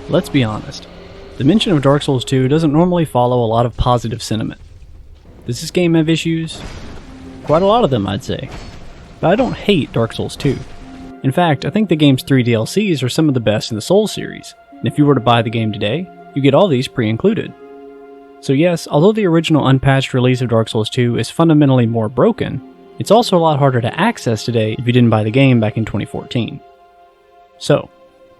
Let's be honest, the mention of Dark Souls 2 doesn't normally follow a lot of positive sentiment. Does this game have issues? Quite a lot of them, I'd say. But I don't hate Dark Souls 2. In fact, I think the game's 3 DLCs are some of the best in the Souls series, and if you were to buy the game today, you get all these pre-included. So yes, although the original unpatched release of Dark Souls 2 is fundamentally more broken, it's also a lot harder to access today if you didn't buy the game back in 2014. So,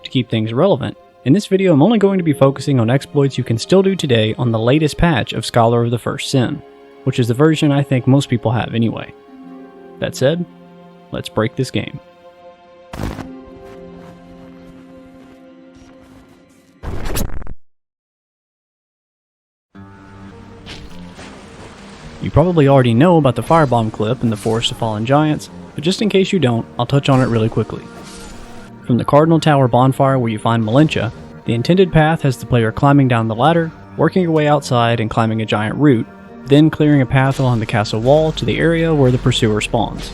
to keep things relevant, in this video I'm only going to be focusing on exploits you can still do today on the latest patch of Scholar of the First Sin, which is the version I think most people have anyway. That said, let's break this game. You probably already know about the Firebomb Clip in the Forest of Fallen Giants, but just in case you don't, I'll touch on it really quickly. From the Cardinal Tower bonfire where you find Malintia, the intended path has the player climbing down the ladder, working your way outside and climbing a giant root, then clearing a path along the castle wall to the area where the pursuer spawns.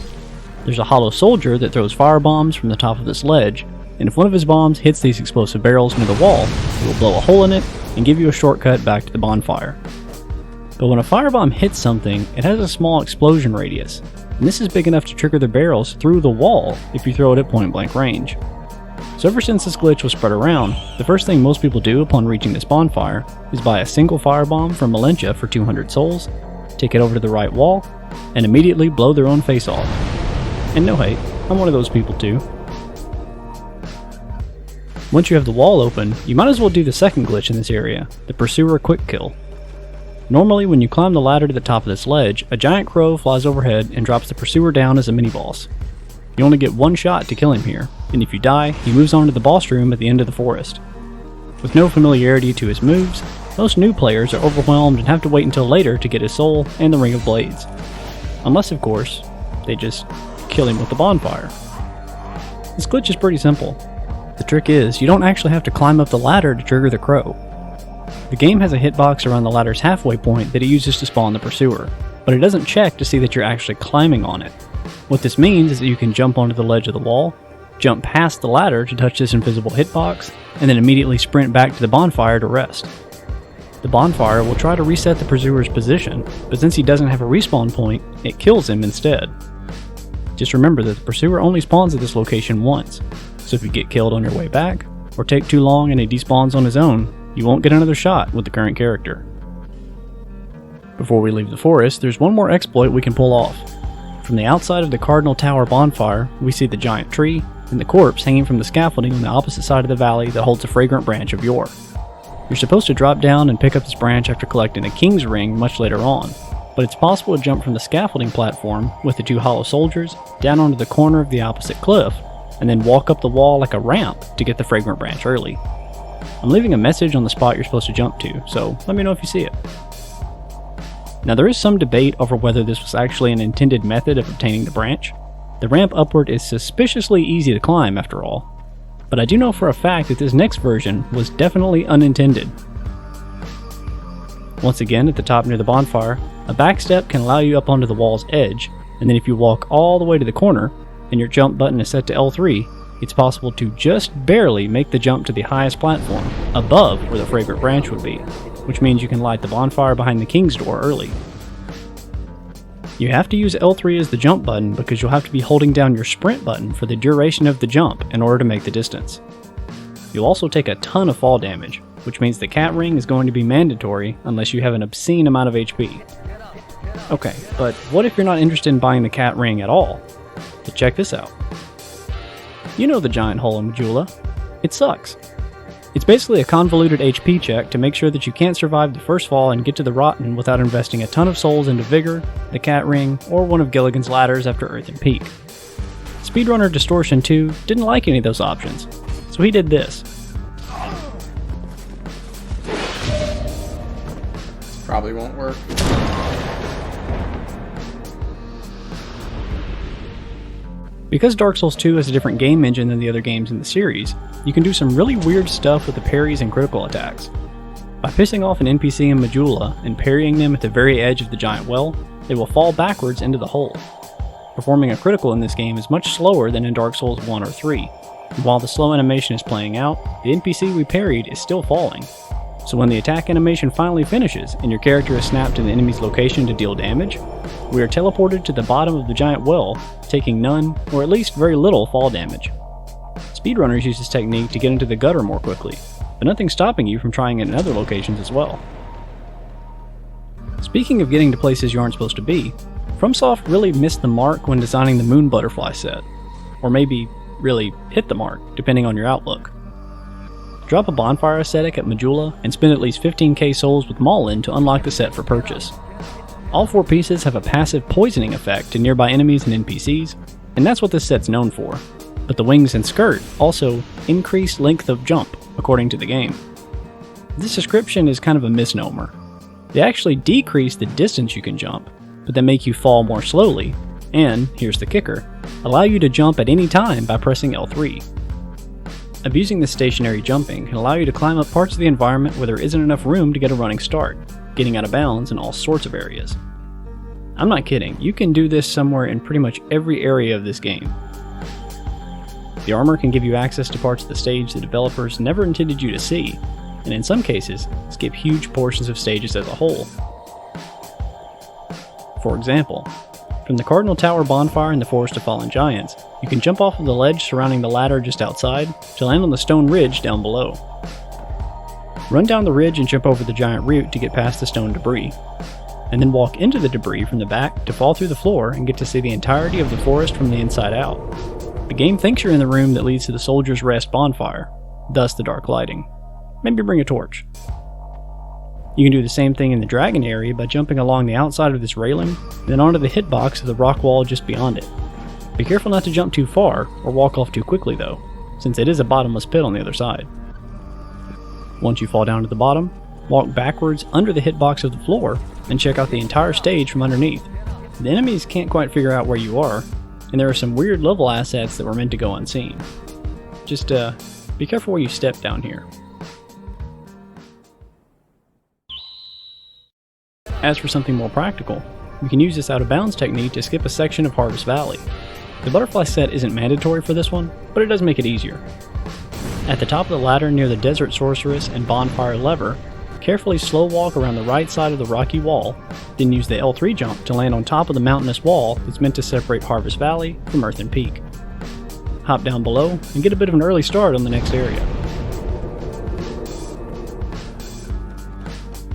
There's a hollow soldier that throws fire bombs from the top of this ledge, and if one of his bombs hits these explosive barrels near the wall, it will blow a hole in it and give you a shortcut back to the bonfire. But when a firebomb hits something, it has a small explosion radius, and this is big enough to trigger the barrels through the wall if you throw it at point blank range. So ever since this glitch was spread around, the first thing most people do upon reaching this bonfire is buy a single firebomb from Malintia for 200 souls, take it over to the right wall, and immediately blow their own face off. And no hate, I'm one of those people too. Once you have the wall open, you might as well do the second glitch in this area, the Pursuer Quick-Kill. Normally when you climb the ladder to the top of this ledge, a giant crow flies overhead and drops the pursuer down as a mini-boss. You only get one shot to kill him here, and if you die, he moves on to the boss room at the end of the forest. With no familiarity to his moves, most new players are overwhelmed and have to wait until later to get his soul and the Ring of Blades. Unless, of course, they just kill him with the bonfire. This glitch is pretty simple. The trick is, you don't actually have to climb up the ladder to trigger the crow. The game has a hitbox around the ladder's halfway point that it uses to spawn the pursuer, but it doesn't check to see that you're actually climbing on it. What this means is that you can jump onto the ledge of the wall, jump past the ladder to touch this invisible hitbox, and then immediately sprint back to the bonfire to rest. The bonfire will try to reset the pursuer's position, but since he doesn't have a respawn point, it kills him instead. Just remember that the pursuer only spawns at this location once, so if you get killed on your way back, or take too long and he despawns on his own, you won't get another shot with the current character. Before we leave the forest, there's one more exploit we can pull off. From the outside of the Cardinal Tower bonfire, we see the giant tree, and the corpse hanging from the scaffolding on the opposite side of the valley that holds a fragrant branch of yore. You're supposed to drop down and pick up this branch after collecting a king's ring much later on, but it's possible to jump from the scaffolding platform with the two hollow soldiers down onto the corner of the opposite cliff, and then walk up the wall like a ramp to get the fragrant branch early. I'm leaving a message on the spot you're supposed to jump to, so let me know if you see it. Now there is some debate over whether this was actually an intended method of obtaining the branch. The ramp upward is suspiciously easy to climb after all, but I do know for a fact that this next version was definitely unintended. Once again, at the top near the bonfire, a backstep can allow you up onto the wall's edge, and then if you walk all the way to the corner, and your jump button is set to L3, it's possible to just barely make the jump to the highest platform, above where the fragrant branch would be, which means you can light the bonfire behind the king's door early. You have to use L3 as the jump button because you'll have to be holding down your sprint button for the duration of the jump in order to make the distance. You'll also take a ton of fall damage, which means the cat ring is going to be mandatory unless you have an obscene amount of HP. Okay, but what if you're not interested in buying the cat ring at all? But check this out. You know the giant hole in Majula. It sucks. It's basically a convoluted HP check to make sure that you can't survive the first fall and get to the Rotten without investing a ton of souls into Vigor, the Cat Ring, or one of Gilligan's ladders after Earthen Peak. Speedrunner Distortion 2 didn't like any of those options, so he did this. Probably won't work. Because Dark Souls 2 has a different game engine than the other games in the series, you can do some really weird stuff with the parries and critical attacks. By pissing off an NPC in Majula and parrying them at the very edge of the giant well, they will fall backwards into the hole. Performing a critical in this game is much slower than in Dark Souls 1 or 3, While the slow animation is playing out, the NPC we parried is still falling. So when the attack animation finally finishes and your character is snapped to the enemy's location to deal damage, we are teleported to the bottom of the giant well, taking none, or at least very little fall damage. Speedrunners use this technique to get into the gutter more quickly, but nothing's stopping you from trying it in other locations as well. Speaking of getting to places you aren't supposed to be, FromSoft really missed the mark when designing the Moon Butterfly set, or maybe really hit the mark, depending on your outlook. Drop a bonfire aesthetic at Majula and spend at least 15k souls with Maulin to unlock the set for purchase. All 4 pieces have a passive poisoning effect to nearby enemies and NPCs, and that's what this set's known for. But the wings and skirt also increase length of jump, according to the game. This description is kind of a misnomer. They actually decrease the distance you can jump, but they make you fall more slowly, and, here's the kicker, allow you to jump at any time by pressing L3. Abusing this stationary jumping can allow you to climb up parts of the environment where there isn't enough room to get a running start, getting out of bounds in all sorts of areas. I'm not kidding, you can do this somewhere in pretty much every area of this game. The armor can give you access to parts of the stage the developers never intended you to see, and in some cases, skip huge portions of stages as a whole. For example, from the Cardinal Tower bonfire in the Forest of Fallen Giants, you can jump off of the ledge surrounding the ladder just outside to land on the stone ridge down below. Run down the ridge and jump over the giant root to get past the stone debris, and then walk into the debris from the back to fall through the floor and get to see the entirety of the forest from the inside out. The game thinks you're in the room that leads to the Soldier's Rest bonfire, thus the dark lighting. Maybe bring a torch. You can do the same thing in the dragon area by jumping along the outside of this railing, then onto the hitbox of the rock wall just beyond it. Be careful not to jump too far, or walk off too quickly though, since it is a bottomless pit on the other side. Once you fall down to the bottom, walk backwards under the hitbox of the floor, and check out the entire stage from underneath. The enemies can't quite figure out where you are, and there are some weird level assets that were meant to go unseen. Just be careful where you step down here. As for something more practical, we can use this out of bounds technique to skip a section of Harvest Valley. The butterfly set isn't mandatory for this one, but it does make it easier. At the top of the ladder near the Desert Sorceress and Bonfire lever, carefully slow walk around the right side of the rocky wall, then use the L3 jump to land on top of the mountainous wall that's meant to separate Harvest Valley from Earthen Peak. Hop down below and get a bit of an early start on the next area.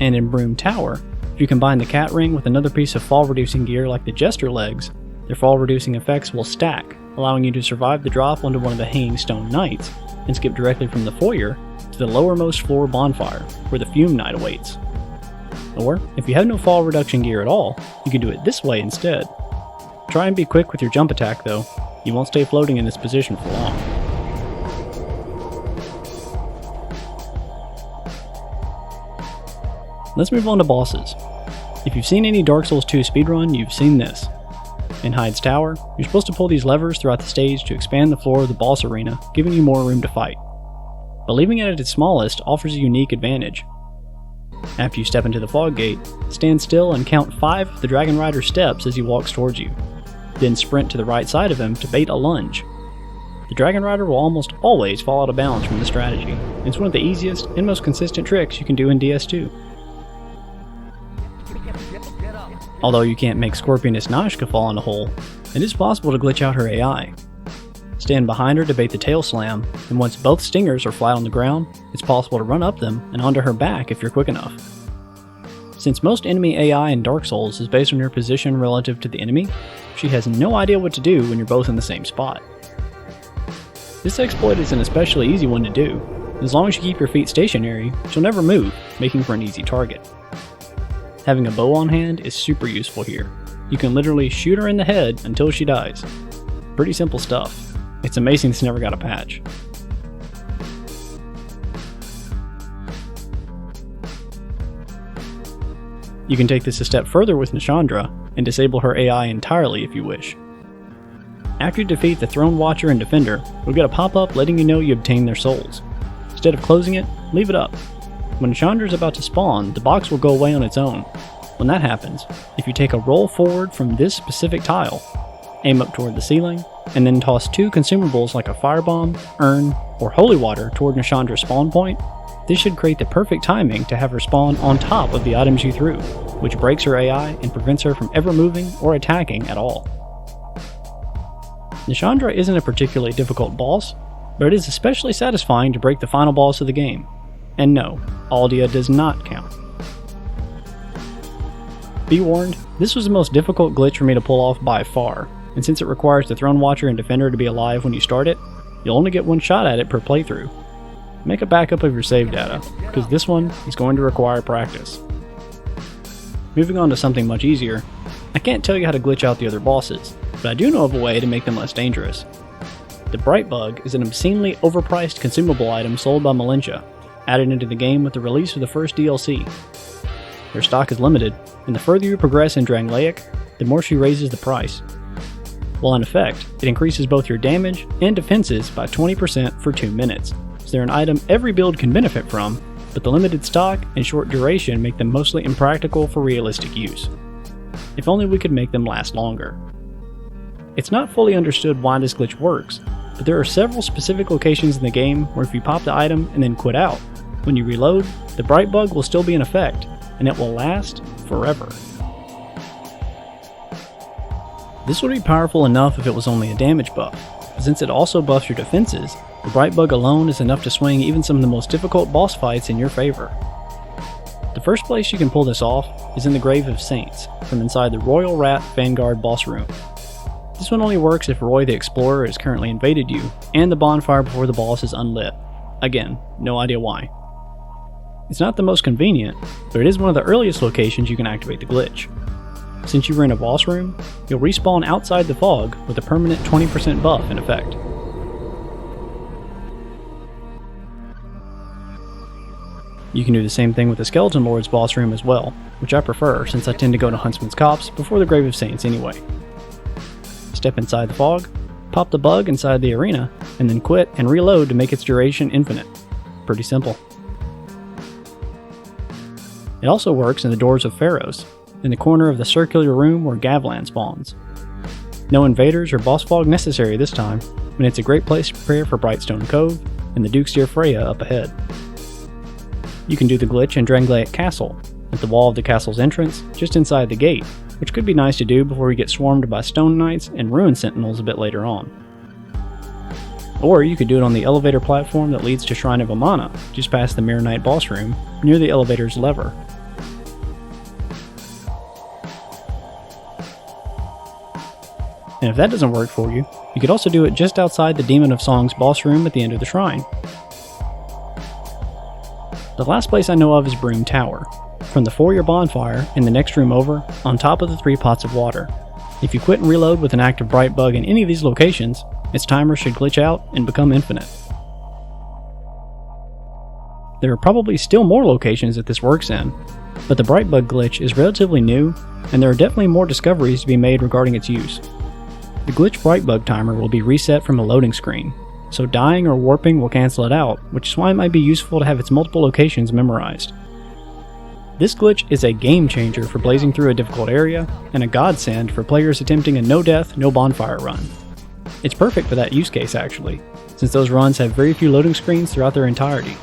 And in Brume Tower, if you combine the cat ring with another piece of fall reducing gear like the Jester legs, their fall reducing effects will stack, allowing you to survive the drop onto one of the hanging stone knights, and skip directly from the foyer to the lowermost floor bonfire, where the Fume Knight awaits. Or, if you have no fall reduction gear at all, you can do it this way instead. Try and be quick with your jump attack though, you won't stay floating in this position for long. Let's move on to bosses. If you've seen any Dark Souls 2 speedrun, you've seen this. In Hyde's Tower, you're supposed to pull these levers throughout the stage to expand the floor of the boss arena, giving you more room to fight. But leaving it at its smallest offers a unique advantage. After you step into the fog gate, stand still and count 5 of the Dragonrider steps as he walks towards you. Then sprint to the right side of him to bait a lunge. The Dragonrider will almost always fall out of bounds from this strategy. It's one of the easiest and most consistent tricks you can do in DS2. Although you can't make Scorpioness Najka fall in a hole, it is possible to glitch out her AI. Stand behind her to bait the tail slam, and once both stingers are flat on the ground, it's possible to run up them and onto her back if you're quick enough. Since most enemy AI in Dark Souls is based on your position relative to the enemy, she has no idea what to do when you're both in the same spot. This exploit is an especially easy one to do. As long as you keep your feet stationary, she'll never move, making for an easy target. Having a bow on hand is super useful here. You can literally shoot her in the head until she dies. Pretty simple stuff. It's amazing this never got a patch. You can take this a step further with Nashandra and disable her AI entirely if you wish. After you defeat the Throne Watcher and Defender, you'll get a pop-up letting you know you obtained their souls. Instead of closing it, leave it up. When Nashandra is about to spawn, the box will go away on its own. When that happens, if you take a roll forward from this specific tile, aim up toward the ceiling, and then toss 2 consumables like a firebomb, urn, or holy water toward Nashandra's spawn point, this should create the perfect timing to have her spawn on top of the items you threw, which breaks her AI and prevents her from ever moving or attacking at all. Nashandra isn't a particularly difficult boss, but it is especially satisfying to break the final boss of the game. And no, Aldia does not count. Be warned, this was the most difficult glitch for me to pull off by far, and since it requires the Throne Watcher and Defender to be alive when you start it, you'll only get one shot at it per playthrough. Make a backup of your save data, because this one is going to require practice. Moving on to something much easier, I can't tell you how to glitch out the other bosses, but I do know of a way to make them less dangerous. The Brightbug is an obscenely overpriced consumable item sold by Malentia, added into the game with the release of the first DLC. Their stock is limited, and the further you progress in Drangleic, the more she raises the price. While in effect, it increases both your damage and defenses by 20% for 2 minutes, so they're an item every build can benefit from, but the limited stock and short duration make them mostly impractical for realistic use. If only we could make them last longer. It's not fully understood why this glitch works, but there are several specific locations in the game where if you pop the item and then quit out, when you reload, the Brightbug will still be in effect, and it will last forever. This would be powerful enough if it was only a damage buff, but since it also buffs your defenses, the Brightbug alone is enough to swing even some of the most difficult boss fights in your favor. The first place you can pull this off is in the Grave of Saints, from inside the Royal Rat Vanguard boss room. This one only works if Roy the Explorer has currently invaded you, and the bonfire before the boss is unlit. Again, no idea why. It's not the most convenient, but it is one of the earliest locations you can activate the glitch. Since you were in a boss room, you'll respawn outside the fog with a permanent 20% buff in effect. You can do the same thing with the Skeleton Lord's boss room as well, which I prefer since I tend to go to Huntsman's Copse before the Grave of Saints anyway. Step inside the fog, pop the bug inside the arena, and then quit and reload to make its duration infinite. Pretty simple. It also works in the Doors of Pharos, in the corner of the circular room where Gavlan spawns. No invaders or boss fog necessary this time, and it's a great place to prepare for Brightstone Cove and the Duke's Dear Freya up ahead. You can do the glitch in Drangleic Castle, at the wall of the castle's entrance, just inside the gate, which could be nice to do before we get swarmed by Stone Knights and Ruin Sentinels a bit later on. Or you could do it on the elevator platform that leads to Shrine of Amana, just past the Mirror Knight boss room, near the elevator's lever. And if that doesn't work for you, you could also do it just outside the Demon of Song's boss room at the end of the shrine. The last place I know of is Brume Tower, from the foyer bonfire in the next room over, on top of the 3 pots of water. If you quit and reload with an active Brightbug in any of these locations, its timer should glitch out and become infinite. There are probably still more locations that this works in, but the Brightbug glitch is relatively new, and there are definitely more discoveries to be made regarding its use. The glitch Brightbug timer will be reset from a loading screen, so dying or warping will cancel it out, which is why it might be useful to have its multiple locations memorized. This glitch is a game changer for blazing through a difficult area, and a godsend for players attempting a no-death, no-bonfire run. It's perfect for that use case actually, since those runs have very few loading screens throughout their entirety.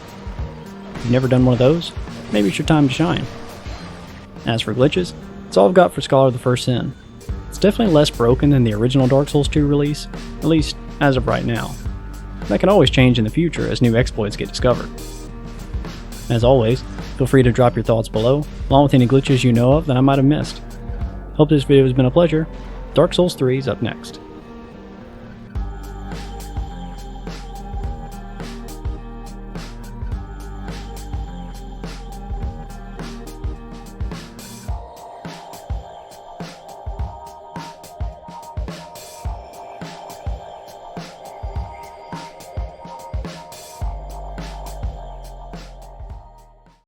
If you've never done one of those, maybe it's your time to shine. As for glitches, it's all I've got for Scholar of the First Sin. It's definitely less broken than the original Dark Souls 2 release, at least as of right now. That can always change in the future as new exploits get discovered. As always, feel free to drop your thoughts below, along with any glitches you know of that I might have missed. Hope this video has been a pleasure. Dark Souls 3 is up next.